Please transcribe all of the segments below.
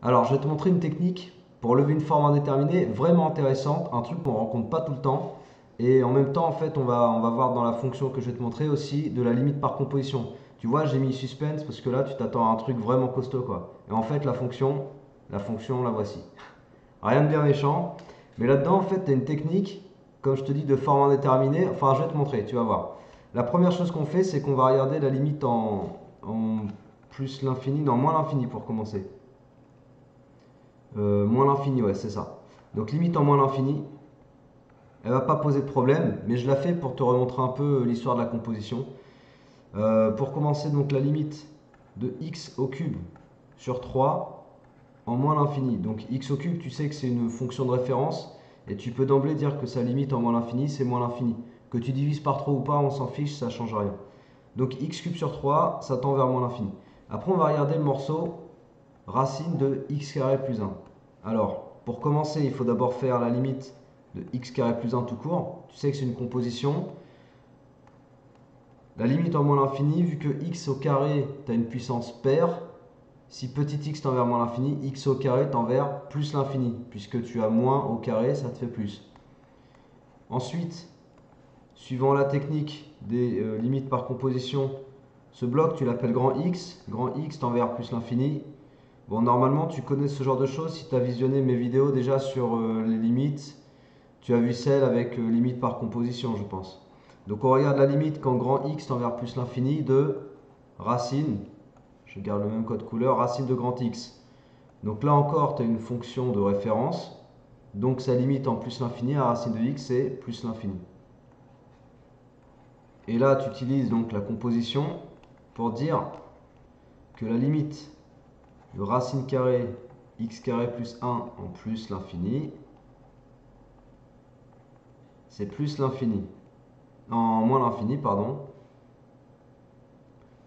Alors, je vais te montrer une technique pour lever une forme indéterminée vraiment intéressante, un truc qu'on ne rencontre pas tout le temps. Et en même temps, en fait, on va voir dans la fonction que je vais te montrer aussi de la limite par composition. Tu vois, j'ai mis suspense parce que là, tu t'attends à un truc vraiment costaud, quoi. Et en fait, la fonction, la voici. Rien de bien méchant. Mais là-dedans, en fait, tu as une technique, comme je te dis, de forme indéterminée. Enfin, je vais te montrer, tu vas voir. La première chose qu'on fait, c'est qu'on va regarder la limite en plus l'infini, non, moins l'infini pour commencer. Moins l'infini, ouais, c'est ça. Donc limite en moins l'infini, elle va pas poser de problème, mais je la fais pour te remontrer un peu l'histoire de la composition. Pour commencer, donc la limite de x au cube sur 3 en moins l'infini. Donc x au cube, tu sais que c'est une fonction de référence, et tu peux d'emblée dire que sa limite en moins l'infini, c'est moins l'infini. Que tu divises par 3 ou pas, on s'en fiche, ça change rien. Donc x cube sur 3, ça tend vers moins l'infini. Après, on va regarder le morceau racine de x carré plus 1. Alors, pour commencer, il faut d'abord faire la limite de x carré plus 1 tout court. Tu sais que c'est une composition. La limite en moins l'infini, vu que x au carré, tu as une puissance paire, si petit x tend vers moins l'infini, x au carré tend vers plus l'infini. Puisque tu as moins au carré, ça te fait plus. Ensuite, suivant la technique des limites par composition, ce bloc, tu l'appelles grand X. Grand X tend vers plus l'infini. Bon, normalement, tu connais ce genre de choses si tu as visionné mes vidéos déjà sur les limites. Tu as vu celle avec limite par composition, je pense. Donc, on regarde la limite quand grand X tend vers plus l'infini de racine, je garde le même code couleur, racine de grand X. Donc là encore, tu as une fonction de référence. Donc, sa limite en plus l'infini à racine de X, c'est plus l'infini. Et là, tu utilises donc la composition pour dire que la limite de racine carrée x carré plus 1 en plus l'infini, c'est plus l'infini. En moins l'infini, pardon.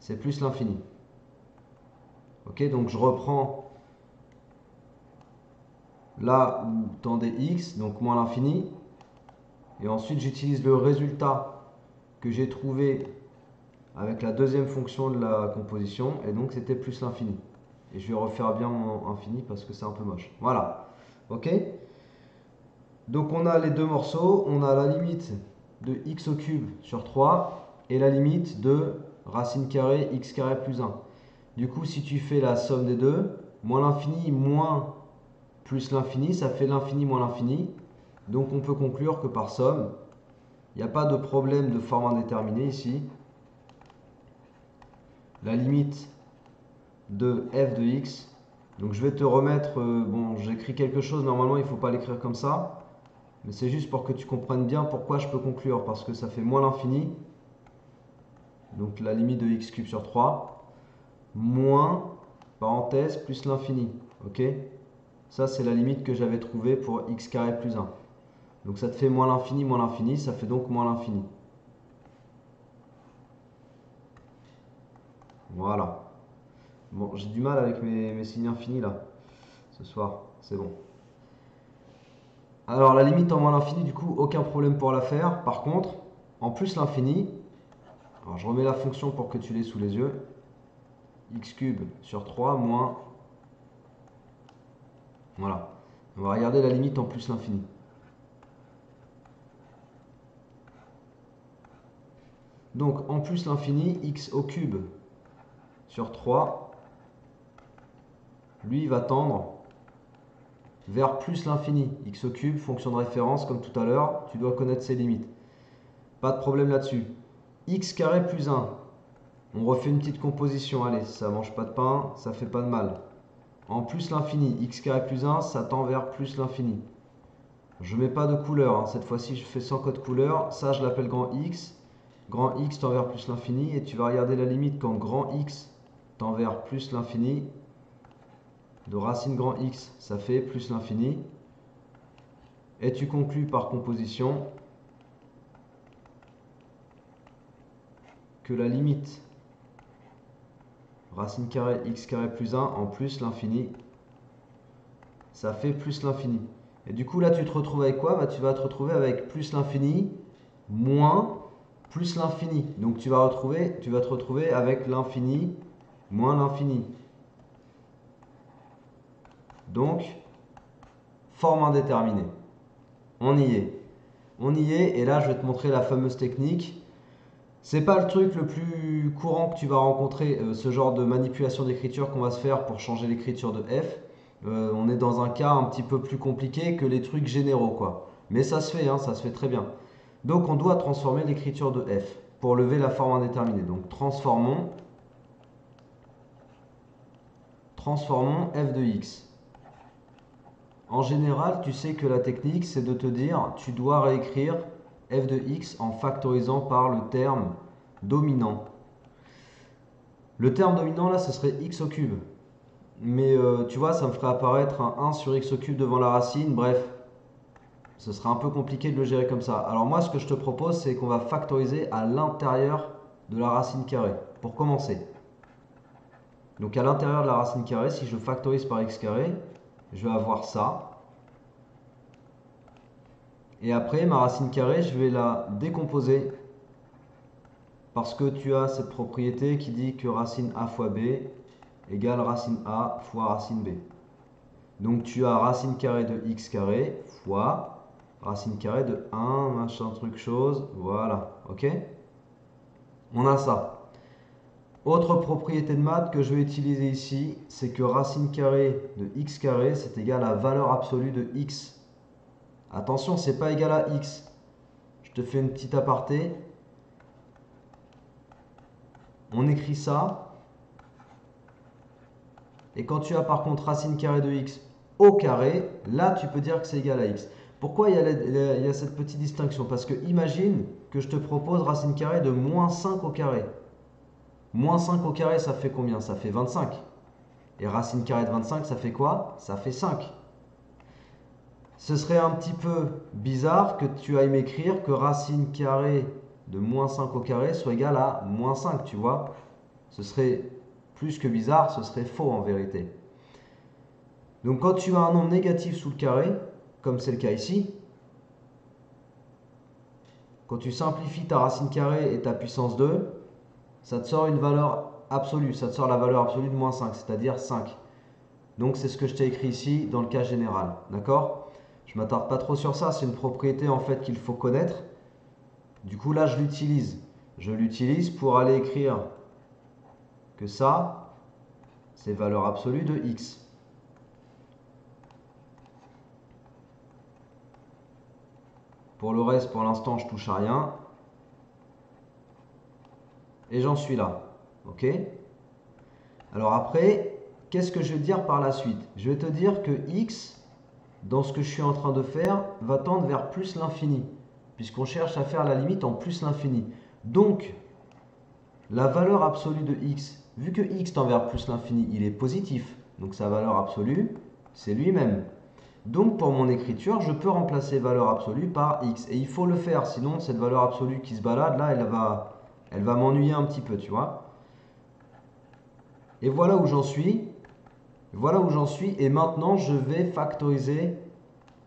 C'est plus l'infini. Ok, donc je reprends là où tendait x, donc moins l'infini. Et ensuite, j'utilise le résultat que j'ai trouvé avec la deuxième fonction de la composition. Et donc, c'était plus l'infini. Et je vais refaire bien mon infini parce que c'est un peu moche. Voilà. Ok. Donc on a les deux morceaux, on a la limite de x au cube sur 3 et la limite de racine carrée x carré plus 1. Du coup, si tu fais la somme des deux, moins l'infini moins plus l'infini, ça fait l'infini moins l'infini. Donc on peut conclure que par somme, il n'y a pas de problème de forme indéterminée ici. La limite de f de x, donc je vais te remettre, bon j'écris quelque chose, normalement il ne faut pas l'écrire comme ça. Mais c'est juste pour que tu comprennes bien pourquoi je peux conclure. Parce que ça fait moins l'infini. Donc la limite de x cube sur 3. Moins, parenthèse, plus l'infini. Ok? Ça, c'est la limite que j'avais trouvée pour x carré plus 1. Donc ça te fait moins l'infini. Ça fait donc moins l'infini. Voilà. Bon, j'ai du mal avec mes signes infinis là. Ce soir. C'est bon. Alors la limite en moins l'infini, du coup, aucun problème pour la faire. Par contre, en plus l'infini, alors je remets la fonction pour que tu l'aies sous les yeux. X cube sur 3 moins... Voilà. On va regarder la limite en plus l'infini. Donc en plus l'infini, x au cube sur 3, lui, va tendre vers plus l'infini. X au cube, fonction de référence, comme tout à l'heure, tu dois connaître ses limites. Pas de problème là-dessus. X carré plus 1. On refait une petite composition. Allez, ça mange pas de pain, ça fait pas de mal. En plus l'infini, x carré plus 1, ça tend vers plus l'infini. Je mets pas de couleur, hein. Cette fois-ci je fais sans code couleur. Ça je l'appelle grand X. Grand X tend vers plus l'infini. Et tu vas regarder la limite quand grand X tend vers plus l'infini. De racine grand X, ça fait plus l'infini. Et tu conclus par composition que la limite racine carrée x carré plus 1 en plus l'infini, ça fait plus l'infini. Et du coup là tu te retrouves avec quoi? Bah, tu vas te retrouver avec plus l'infini moins plus l'infini. Donc tu vas te retrouver avec l'infini moins l'infini. Donc, forme indéterminée. On y est. On y est, et là je vais te montrer la fameuse technique. C'est pas le truc le plus courant que tu vas rencontrer, ce genre de manipulation d'écriture qu'on va se faire pour changer l'écriture de F. On est dans un cas un petit peu plus compliqué que les trucs généraux, quoi. Mais ça se fait, hein, ça se fait très bien. Donc on doit transformer l'écriture de F pour lever la forme indéterminée. Donc transformons f de x. En général, tu sais que la technique, c'est de te dire, tu dois réécrire f de x en factorisant par le terme dominant. Le terme dominant, là, ce serait x au cube. Mais tu vois, ça me ferait apparaître un 1 sur x au cube devant la racine. Bref, ce serait un peu compliqué de le gérer comme ça. Alors moi, ce que je te propose, c'est qu'on va factoriser à l'intérieur de la racine carrée, pour commencer. Donc à l'intérieur de la racine carrée, si je factorise par x carré, je vais avoir ça. Et après, ma racine carrée, je vais la décomposer parce que tu as cette propriété qui dit que racine a fois b égale racine a fois racine b. Donc tu as racine carrée de x carré fois racine carrée de 1, machin truc chose, voilà, ok? On a ça. Autre propriété de maths que je vais utiliser ici, c'est que racine carrée de x carré, c'est égal à valeur absolue de x. Attention, c'est pas égal à x. Je te fais une petite aparté. On écrit ça. Et quand tu as par contre racine carrée de x au carré, là tu peux dire que c'est égal à x. Pourquoi il y a cette petite distinction? Parce que imagine que je te propose racine carrée de moins 5 au carré. Moins 5 au carré, ça fait combien? Ça fait 25. Et racine carrée de 25, ça fait quoi? Ça fait 5. Ce serait un petit peu bizarre que tu ailles m'écrire que racine carrée de moins 5 au carré soit égal à moins 5, tu vois? Ce serait plus que bizarre, ce serait faux en vérité. Donc quand tu as un nombre négatif sous le carré, comme c'est le cas ici, quand tu simplifies ta racine carrée et ta puissance 2, ça te sort une valeur absolue, ça te sort la valeur absolue de moins 5, c'est-à-dire 5. Donc c'est ce que je t'ai écrit ici dans le cas général, d'accord? Je ne m'attarde pas trop sur ça, c'est une propriété en fait qu'il faut connaître. Du coup là je l'utilise. Je l'utilise pour aller écrire que ça, c'est valeur absolue de x. Pour le reste, pour l'instant, je touche à rien. Et j'en suis là. Ok? Alors après, qu'est-ce que je vais te dire par la suite? Je vais te dire que x, dans ce que je suis en train de faire, va tendre vers plus l'infini. Puisqu'on cherche à faire la limite en plus l'infini. Donc, la valeur absolue de x, vu que x tend vers plus l'infini, il est positif. Donc sa valeur absolue, c'est lui-même. Donc pour mon écriture, je peux remplacer valeur absolue par x. Et il faut le faire, sinon cette valeur absolue qui se balade, là, elle va m'ennuyer un petit peu, tu vois. Et voilà où j'en suis. Voilà où j'en suis. Et maintenant, je vais factoriser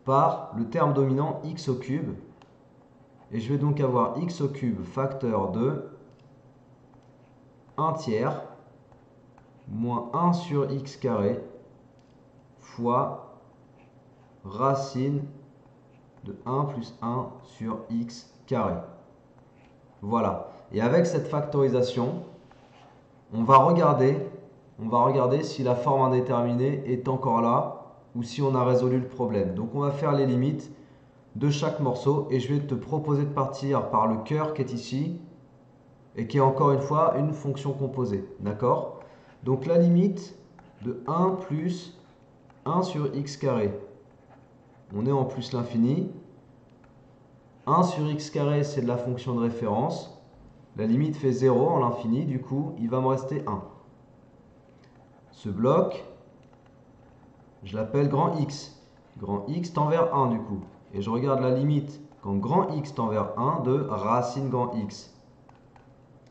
par le terme dominant x au cube. Et je vais donc avoir x au cube facteur de 1 tiers moins 1 sur x carré fois racine de 1 plus 1 sur x carré. Voilà. Et avec cette factorisation, on va regarder si la forme indéterminée est encore là ou si on a résolu le problème. Donc on va faire les limites de chaque morceau et je vais te proposer de partir par le cœur qui est ici et qui est encore une fois une fonction composée. D'accord? Donc la limite de 1 plus 1 sur x carré. On est en plus l'infini. 1 sur x carré, c'est de la fonction de référence. La limite fait 0 en l'infini, du coup, il va me rester 1. Ce bloc, je l'appelle grand X. Grand X tend vers 1 du coup. Et je regarde la limite quand grand X tend vers 1 de racine grand X.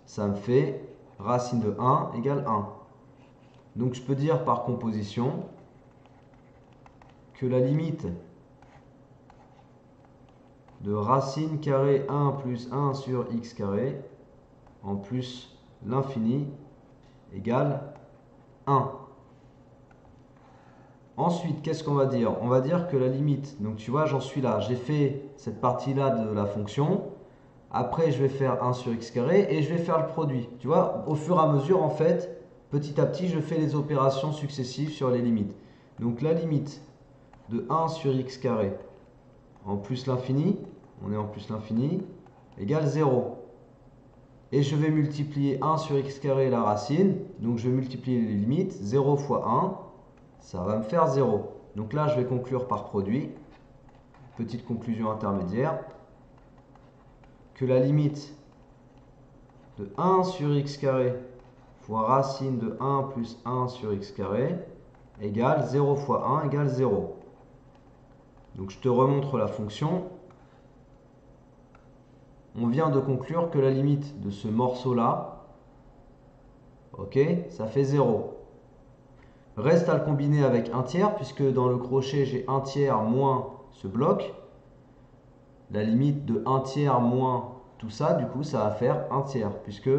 Ça me fait racine de 1 égale 1. Donc je peux dire par composition que la limite de racine carrée 1 plus 1 sur x carré en plus l'infini égale 1. Ensuite, qu'est-ce qu'on va dire? On va dire que la limite, donc tu vois, j'en suis là. J'ai fait cette partie-là de la fonction. Après, je vais faire 1 sur x carré et je vais faire le produit. Tu vois, au fur et à mesure, en fait, petit à petit, je fais les opérations successives sur les limites. Donc la limite de 1 sur x carré en plus l'infini, on est en plus l'infini, égale 0. Et je vais multiplier 1 sur x carré la racine, donc je vais multiplier les limites, 0 fois 1, ça va me faire 0. Donc là, je vais conclure par produit, petite conclusion intermédiaire, que la limite de 1 sur x carré fois racine de 1 plus 1 sur x carré égale 0 fois 1 égale 0. Donc je te remontre la fonction. On vient de conclure que la limite de ce morceau-là, ok, ça fait 0. Reste à le combiner avec 1 tiers, puisque dans le crochet, j'ai 1 tiers moins ce bloc. La limite de 1 tiers moins tout ça, du coup, ça va faire 1 tiers, puisque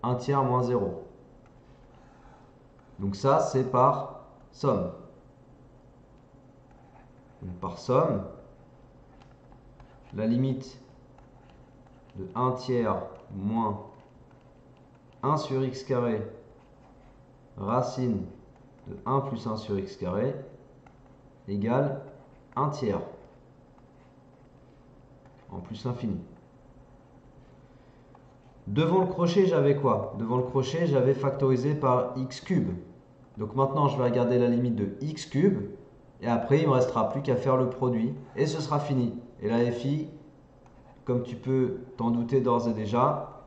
1 tiers moins 0. Donc ça, c'est par somme. Donc par somme, la limite de 1 tiers moins 1 sur x carré racine de 1 plus 1 sur x carré égale 1 tiers en plus l'infini. Devant le crochet, j'avais quoi? Devant le crochet, j'avais factorisé par x cube. Donc maintenant, je vais regarder la limite de x cube. Et après, il ne me restera plus qu'à faire le produit. Et ce sera fini. Et la FI, comme tu peux t'en douter d'ores et déjà,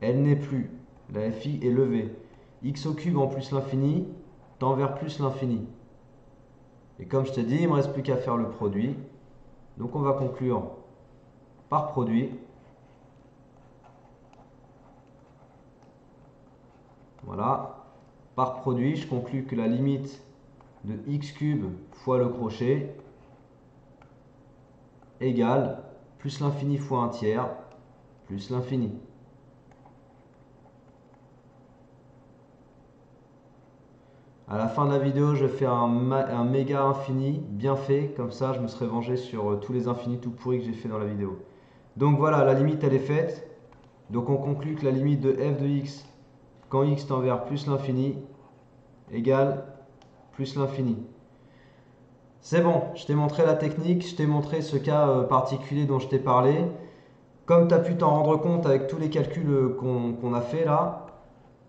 elle n'est plus. La FI est levée. X au cube en plus l'infini tend vers plus l'infini. Et comme je t'ai dit, il ne me reste plus qu'à faire le produit. Donc on va conclure par produit. Voilà. Par produit, je conclus que la limite de x cube fois le crochet égale plus l'infini fois 1 tiers plus l'infini. À la fin de la vidéo, je fais un méga infini bien fait, comme ça je me serai vengé sur tous les infinis tout pourris que j'ai fait dans la vidéo. Donc voilà, la limite elle est faite. Donc on conclut que la limite de f de x quand x tend vers plus l'infini égale plus l'infini. C'est bon, je t'ai montré la technique, je t'ai montré ce cas particulier dont je t'ai parlé. Comme tu as pu t'en rendre compte avec tous les calculs qu'on a fait là,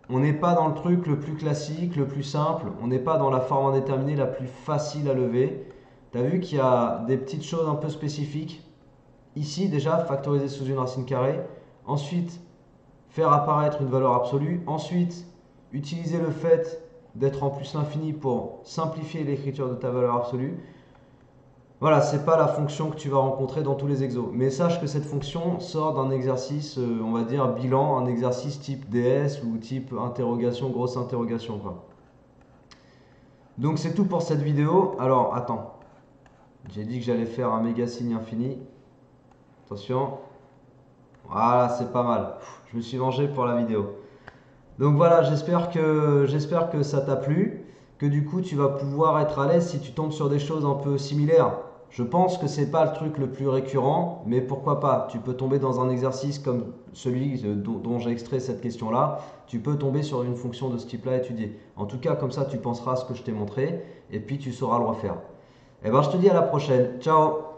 on n'est pas dans le truc le plus classique, le plus simple, on n'est pas dans la forme indéterminée la plus facile à lever. Tu as vu qu'il y a des petites choses un peu spécifiques. Ici déjà, factoriser sous une racine carrée. Ensuite, faire apparaître une valeur absolue. Ensuite, utiliser le fait d'être en plus l'infini pour simplifier l'écriture de ta valeur absolue. Voilà, c'est pas la fonction que tu vas rencontrer dans tous les exos. Mais sache que cette fonction sort d'un exercice, on va dire bilan, un exercice type DS ou type interrogation, grosse interrogation, quoi. Donc c'est tout pour cette vidéo. Alors, attends. J'ai dit que j'allais faire un méga signe infini. Attention. Voilà, c'est pas mal. Je me suis vengé pour la vidéo. Donc voilà, j'espère que ça t'a plu, que du coup tu vas pouvoir être à l'aise si tu tombes sur des choses un peu similaires. Je pense que c'est pas le truc le plus récurrent, mais pourquoi pas? Tu peux tomber dans un exercice comme celui dont j'ai extrait cette question-là. Tu peux tomber sur une fonction de ce type-là à étudier. En tout cas, comme ça, tu penseras à ce que je t'ai montré et puis tu sauras le refaire. Et ben, je te dis à la prochaine. Ciao!